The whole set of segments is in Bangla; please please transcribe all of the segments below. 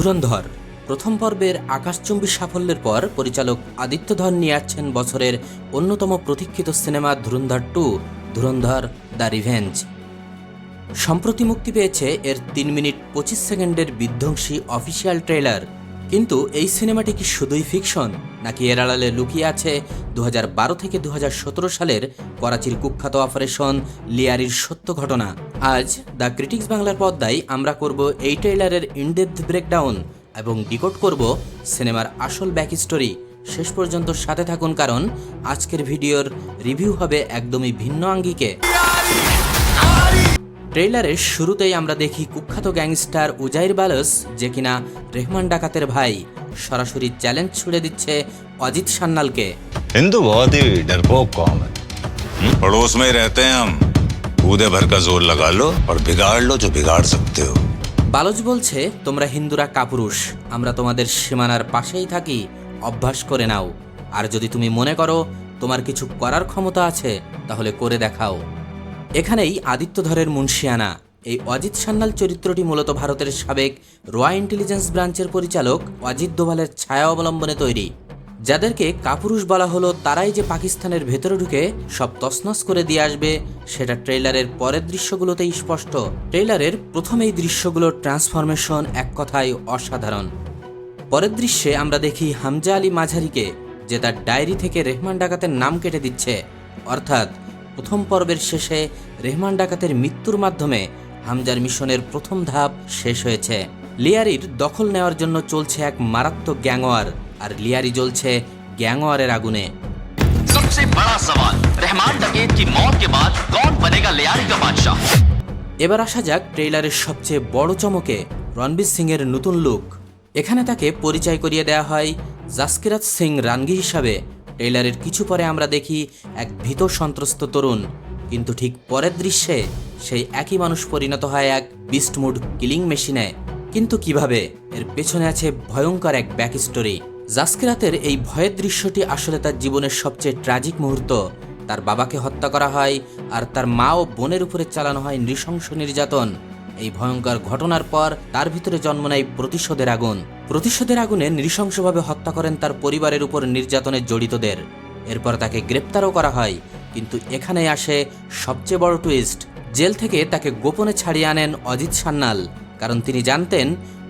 ধুরন্ধর প্রথম পর্বের আকাশচুম্বী সাফল্যের পর পরিচালক আদিত্য ধর নিয়ে আসছেন বছরের অন্যতম প্রতীক্ষিত সিনেমা ধুরন্ধর 2 ধুরন্ধর দ্য রিভেঞ্জ। সম্প্রতি মুক্তি পেয়েছে এর 3 মিনিট 25 সেকেন্ডের বিধ্বংসী অফিসিয়াল ট্রেলার। কিন্তু এই সিনেমাটি কি শুধুই ফিকশন, নাকি এর আড়ালে লুকিয়ে আছে 2012 থেকে 2017 সালের করাচির কুখ্যাত অপারেশন লিয়ারির সত্য ঘটনা? আজ দ্য ক্রিটিক্স বাংলার পর্দায় আমরা করব এই ট্রেলারের ইনডেপথ ব্রেকডাউন এবং ডিকোড করব সিনেমার আসল ব্যাক স্টোরি। শেষ পর্যন্ত সাথে থাকুন, কারণ আজকের ভিডিওর রিভিউ হবে একদমই ভিন্ন আঙ্গিকে। ট্রেইলারের শুরুতেই আমরা দেখি কুখ্যাত গ্যাংস্টার উজাইর বালস, যে কিনা রেহমান ডাকাতের ভাই, সরাসরি চ্যালেঞ্জ ছুড়ে দিচ্ছে অজিত সান্যালকে। हिंदू बहुत ही डरपोक कौम है। पड़ोस में रहते हैं हम, कूदे भर का जोर लगा लो और बिगाड़ लो जो बिगाड़ सकते हो। বালজ বলছে, তোমরা হিন্দুরা কাপুরুষ, আমরা তোমাদের সীমানার পাশেই থাকি, অভ্যাস করে নাও। আর যদি তুমি মনে করো তোমার কিছু করার ক্ষমতা আছে, তাহলে করে দেখাও। এখানেই আদিত্য ধরের মুন্সিয়ানা। এই অজিত সান্যাল চরিত্রটি মূলত ভারতের সাবেক র ইন্টেলিজেন্স ব্রাঞ্চের পরিচালক অজিত দোভালের ছায়া অবলম্বনে তৈরি। যাদেরকে কাপুরুষ বলা হলো, তারাই যে পাকিস্তানের ভেতরে ঢুকে সব তছনছ করে দিয়ে আসবে, সেটা ট্রেইলারের পরের দৃশ্যগুলোতেই স্পষ্ট। ট্রেইলারের প্রথম এই দৃশ্যগুলোর ট্রান্সফরমেশন এক কথায় অসাধারণ। পরের দৃশ্যে আমরা দেখি হামজা আলী মাঝারিকে, যে তার ডায়েরি থেকে রেহমান ডাকাতের নাম কেটে দিচ্ছে। অর্থাৎ প্রথম পর্বের শেষে রেহমান ডাকাতের মৃত্যুর মাধ্যমে হামজার মিশনের প্রথম ধাপ শেষ হয়েছে। লিয়ারির দখল নেওয়ার জন্য চলছে এক মারাত্মক গ্যাংওয়ার, আর লিয়ারি জ্বলছে গ্যাংওয়ারের আগুনে। सबसे बड़ा सवाल, रहमान डकैत की मौत के बाद कौन बनेगा लियारी का बादशाह? এবার আসা যাক ট্রেইলারের সবচেয়ে বড় চমকে, রণবীর সিং এর নতুন লুক। এখানে তাকে পরিচয় করিয়ে দেওয়া হয় জাসকিরাত সিং রানগি হিসাবে। ট্রেইলারের কিছু পরে আমরা দেখি এক ভীত সন্ত্রস্ত তরুণ, কিন্তু ঠিক পরের দৃশ্যে সেই একই মানুষ পরিণত হয় এক বিস্ট মুড কিলিং মেশিনে। কিন্তু কিভাবে? এর পেছনে আছে ভয়ঙ্কর এক ব্যাক স্টোরি। জাসকিরাতের এই ভয়ের দৃশ্যটি আসলে তার জীবনের সবচেয়ে ট্র্যাজিক মুহূর্ত। তার বাবাকে হত্যা করা হয়, আর তার মা ও বোনের উপরে চালানো হয় নৃশংস নির্যাতন। এই ভয়ঙ্কর ঘটনার পর তার ভিতরে জন্ম নেয় প্রতিশোধের আগুন। প্রতিশোধের আগুনে নৃশংসভাবে হত্যা করেন তার পরিবারের উপর নির্যাতনে জড়িতদের। এরপর তাকে গ্রেপ্তারও করা হয়। কিন্তু এখানে আসে সবচেয়ে বড় টুইস্ট। জেল থেকে তাকে গোপনে ছাড়িয়ে আনেন অজিত সান্যাল, কারণ তিনি জানতেন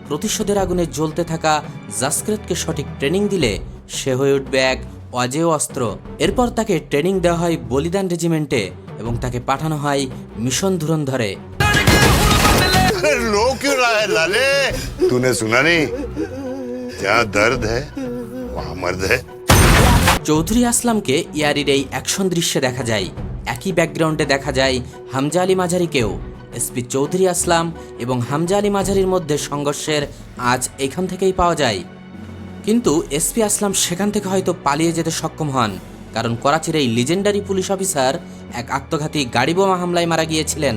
প্রতিশোধের আগুনে জ্বলতে থাকা জাসকিরাতকে সঠিক ট্রেনিং দিলে সে হয়ে উঠবে এক অজেয় অস্ত্র। এরপর তাকে ট্রেনিং দেওয়া হয় বলিদান রেজিমেন্টে এবং তাকে পাঠানো হয় মিশন ধুরন্ধরে। रो क्यों रहा है लाले? तूने सुना नहीं? जहाँ दर्द है वहाँ मर्द है। চৌধুরী আসলামকে ইয়ারির এই অ্যাকশন দৃশ্যে দেখা যায়। একই ব্যাকগ্রাউন্ডে দেখা যায় হামজা আলী মাঝারিকেও। এসপি চৌধুরী আসলাম এবং হামজা আলী মাঝারির মধ্যে সংঘর্ষের আজ এখান থেকেই পাওয়া যায়। কিন্তু এসপি আসলাম সেখান থেকে হয়তো পালিয়ে যেতে সক্ষম হন, কারণ করাচির এই লিজেন্ডারি পুলিশ অফিসার এক আত্মঘাতী গাড়ি বোমা হামলায় মারা গিয়েছিলেন।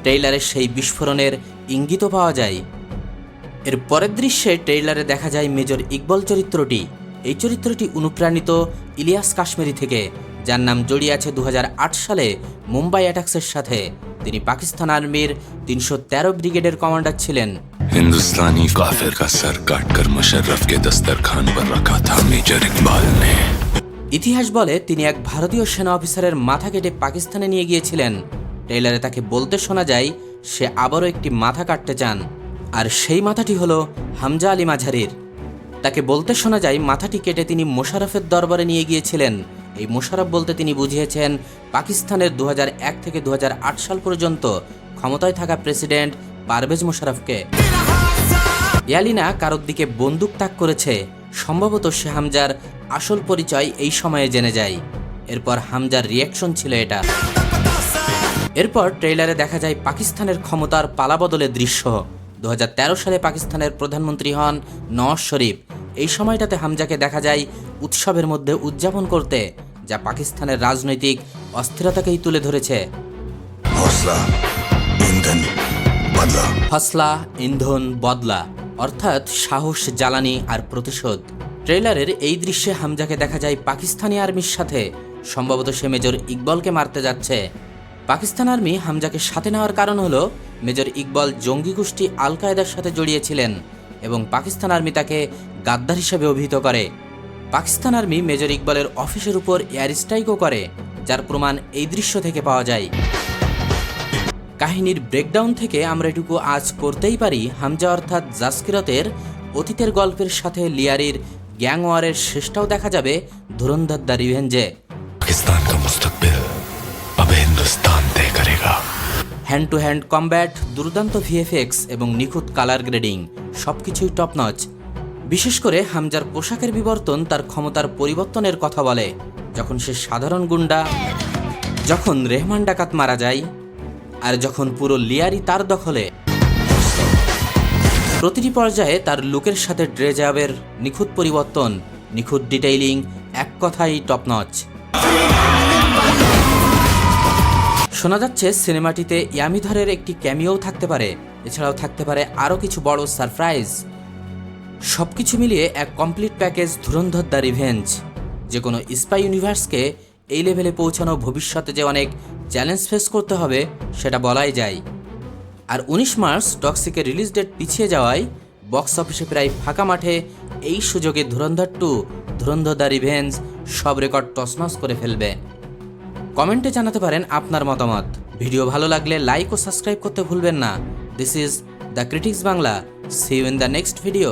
ট্রেইলারের সেই বিস্ফোরণের ইঙ্গিতও পাওয়া যায়। এর পরের দৃশ্যে ট্রেইলারে দেখা যায় মেজর ইকবল চরিত্রটি। এই চরিত্রটি অনুপ্রাণিত ইলিয়াস কাশ্মীরি থেকে, যার নাম জড়িয়ে আছে 2008 সালে মুম্বাই অ্যাটাক্সের সাথে। তিনি পাকিস্তান আর্মির 313 ব্রিগেডের কমান্ডার ছিলেন। हिंदुस्तानी काफिर का सर काटकर मुशर्रफ के दस्तरखान पर रखा था मेजर इकबाल ने। ইতিহাস বলে তিনি এক ভারতীয় সেনা অফিসারের মাথা কেটে পাকিস্তানে নিয়ে গিয়েছিলেন। ট্রেইলারে তাকে বলতে শোনা যায় সে আবারও একটি মাথা কাটতে চান, আর সেই মাথাটি হলো হামজা আলী মাঝারির। তাকে বলতে শোনা যায় মাথাটি কেটে তিনি মোশাররফের দরবারে নিয়ে গিয়েছিলেন। এই মোশাররফ বলতে তিনি বুঝিয়েছেন পাকিস্তানের 2001 থেকে 2008 সাল পর্যন্ত ক্ষমতায় থাকা প্রেসিডেন্ট পারভেজ মোশাররফকে। ইয়ালিনা কারোর দিকে বন্দুক তাক করেছে, সম্ভবত সে হামজার আসল পরিচয় এই সময়ে জেনে যায়। এরপর হামজার রিয়াকশন ছিল এটা। এরপর ট্রেইলারে দেখা যায় পাকিস্তানের ক্ষমতার পালাবদলের দৃশ্য। 2013 সালে পাকিস্তানের প্রধানমন্ত্রী হন নওয়াজ শরীফ। এই সময়টাতে হামজাকে দেখা যায় উৎসবের মধ্যে উদযাপন করতে, যা পাকিস্তানের রাজনৈতিক অস্থিরতাকেই তুলে ধরেছে। हौसला ईंधन बदला। হসলা ইন্ধন বদলা, অর্থাৎ সাহস, জ্বালানি আর প্রতিশোধ। ট্রেইলারের এই দৃশ্যে হামজাকে দেখা যায় পাকিস্তানি আর্মির সাথে। সম্ভবত সে মেজর ইকবলকে মারতে যাচ্ছে। পাকিস্তান আর্মি হামজাকে সাথে নেওয়ার কারণ হলো মেজর ইকবল জঙ্গি গোষ্ঠী আল কায়দার সাথে জড়িয়েছিলেন এবং পাকিস্তান আর্মি তাকে গাদ্দার হিসেবে অভিহিত করে। পাকিস্তান আর্মি মেজর ইকবালের অফিসের উপর এয়ার স্ট্রাইকও করে, যার প্রমাণ এই দৃশ্য থেকে পাওয়া যায়। কাহিনীর ব্রেকডাউন থেকে আমরা এটুকু আজ করতেই পারি, হামজা অর্থাৎ জাসকিরতের অতীতের গল্পের সাথে লিয়ারির গ্যাং ওয়ারের শেষটাও দেখা যাবে ধুরন্ধর দ্য রিভেঞ্জে। पाकिस्तान का मुस्तकबिल अब हिंदुस्तान तय करेगा। হ্যান্ড টু হ্যান্ড কমব্যাট, দুর্দান্ত ভিএফএক্স এবং নিখুঁত কালার গ্রেডিং সবকিছুই টপ নচ। বিশেষ করে হামজার পোশাকের বিবর্তন তার ক্ষমতার পরিবর্তনের কথা বলে। যখন সে সাধারণ গুন্ডা, যখন রেহমান ডাকাত মারা যায়, আর যখন পুরো লিয়ারি তার দখলে। প্রতিটি পর্যায়ে তার লুকের সাথে ড্রেজাবের নিখুঁত পরিবর্তন, নিখুঁত ডিটেইলিং, এক কথাই টপ নচ। শোনা যাচ্ছে সিনেমাটিতে ইয়ামিধরের একটি ক্যামিও থাকতে পারে, এছাড়াও থাকতে পারে আরও কিছু বড় সারপ্রাইজ। সবকিছু মিলিয়ে এক কমপ্লিট প্যাকেজ ধুরন্ধর দ্য রিভেঞ্জ। যে কোনো স্পাই ইউনিভার্সকে এই লেভেলে পৌঁছানো ভবিষ্যতে যে অনেক চ্যালেঞ্জ ফেস করতে হবে সেটা বলাই যায়। আর 19 মার্চ টক্সিকের রিলিজ ডেট পিছিয়ে যাওয়ায় বক্স অফিসে প্রায় ফাঁকা মাঠে এই সুযোগে ধুরন্ধর 2, ধুরন্ধর দ্য রিভেঞ্জ সব রেকর্ড তছনছ করে ফেলবে। কমেন্টে জানাতে পারেন আপনার মতামত। ভিডিও ভালো লাগলে লাইক ও সাবস্ক্রাইব করতে ভুলবেন না। This is the critics Bangla. See you in the next video.